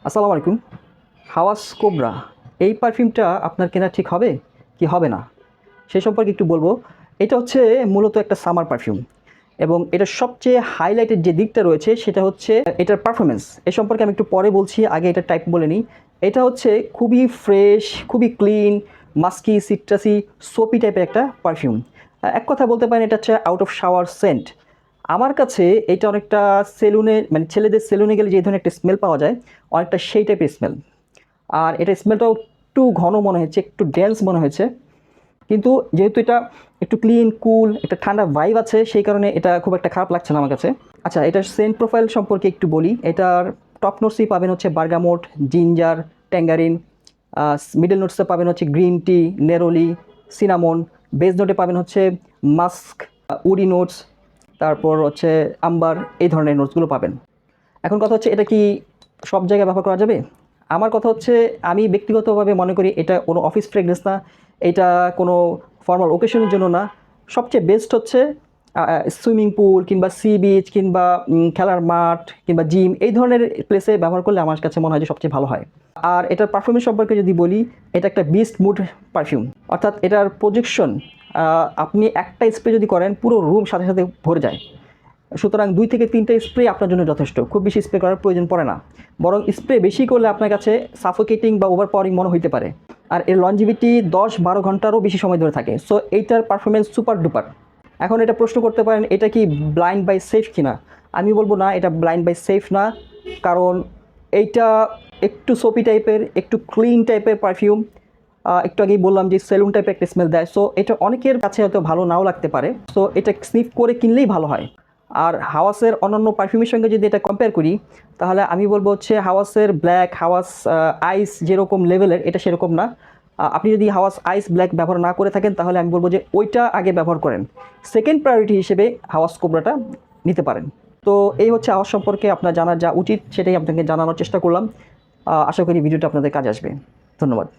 আসসালামু আলাইকুম। হাওয়াস কোবরা এই পারফিউমটা আপনার কেনা ঠিক হবে কি হবে না সে সম্পর্কে একটু বলবো। এটা হচ্ছে মূলত একটা সামার পারফিউম এবং এটার সবচেয়ে হাইলাইটেড যে দিকটা রয়েছে সেটা হচ্ছে এটার পারফরমেন্স। এ সম্পর্কে আমি একটু পরে বলছি, আগে এটা টাইপ বলে নিই। এটা হচ্ছে খুবই ফ্রেশ, খুবই ক্লিন, মাস্কি, সিট্রাসি, সোপি টাইপের একটা পারফিউম। এক কথা বলতে পারেন এটা হচ্ছে আউট অফ শাওয়ার সেন্ট। আমার কাছে এটা অনেকটা সেলুনে, মানে ছেলেদের সেলুনে গেলে যে ধরনের একটা স্মেল পাওয়া যায়, অনেকটা সেই টাইপের স্মেল। আর এটা স্মেলটাও একটু ঘন মনে হয়েছে, একটু ডেন্স মনে হয়েছে, কিন্তু যেহেতু এটা একটু ক্লিন কুল, একটা ঠান্ডা ভাইব আছে, সেই কারণে এটা খুব একটা খারাপ লাগছে না আমার কাছে। আচ্ছা, এটার সেন্ট প্রোফাইল সম্পর্কে একটু বলি। এটার টপ নোটসই পাবেন হচ্ছে বার্গামোট, জিঞ্জার, ট্যাঙ্গারিন। মিডল নোটসে পাবেন হচ্ছে green tea, neroli, cinnamon. Base নোটে পাবেন হচ্ছে মাস্ক, উডি নোটস, তারপর হচ্ছে আম্বার, এই ধরনের নোটসগুলো পাবেন। এখন কথা হচ্ছে এটা কি সব জায়গায় ব্যবহার করা যাবে? আমার কথা হচ্ছে আমি ব্যক্তিগতভাবে মনে করি এটা কোনো অফিস ফ্রেগনেন্স না, এটা কোনো ফর্মাল ওকেশনের জন্য না। সবচেয়ে বেস্ট হচ্ছে সুইমিং পুল কিংবা সি বিচ কিংবা খেলার মাঠ কিংবা জিম, এই ধরনের প্লেসে ব্যবহার করলে আমার কাছে মনে হয় যে সবচেয়ে ভালো হয়। আর এটার পারফিউমের সম্পর্কে যদি বলি, এটা একটা বিস্ট মুড পারফিউম, অর্থাৎ এটার প্রজেকশন, আপনি একটা স্প্রে যদি করেন পুরো রুম সাথে সাথে ভরে যায়। সুতরাং ২ থেকে ৩টা স্প্রে আপনার জন্য যথেষ্ট, খুব বেশি স্প্রে করার প্রয়োজন পড়ে না। বরং স্প্রে বেশি করলে আপনার কাছে সাফোকেটিং বা ওভার পাওয়ারিং মনে হইতে পারে। আর এর লঞ্জিভিটি ১০-১২ ঘন্টারও বেশি সময় ধরে থাকে। সো এইটার পারফরমেন্স সুপার ডুপার। এখন এটা প্রশ্ন করতে পারেন এটা কি ব্লাইন্ড বাই সেফ কিনা? আমি বলবো না, এটা ব্লাইন্ড বাই সেফ না। কারণ এইটা একটু সোপি টাইপের, একটু ক্লিন টাইপের পারফিউম। একটু আগেই বললাম যে সেলুন টাইপের একটা স্মেল দেয়। সো এটা অনেকের কাছে হয়তো ভালো নাও লাগতে পারে। সো এটা স্নিফ করে কিনলেই ভালো হয়। আর হাওয়াসের অন্যান্য পারফিউমের সঙ্গে যদি এটা কম্পেয়ার করি, তাহলে আমি বলবো হচ্ছে হাওয়াসের ব্ল্যাক, হাওয়াস আইস যেরকম লেভেলের, এটা সেরকম না। আপনি যদি হাওয়াস আইস ব্ল্যাক ব্যবহার না করে থাকেন, তাহলে আমি বলবো যে ওইটা আগে ব্যবহার করেন। সেকেন্ড প্রায়োরিটি হিসেবে হাওয়াস কোবরাটা নিতে পারেন। তো এই হচ্ছে হাওয়াস সম্পর্কে আপনার জানার যা উচিত সেটাই আপনাকে জানানোর চেষ্টা করলাম। আশা করি ভিডিওটা আপনাদের কাজে আসবে। ধন্যবাদ।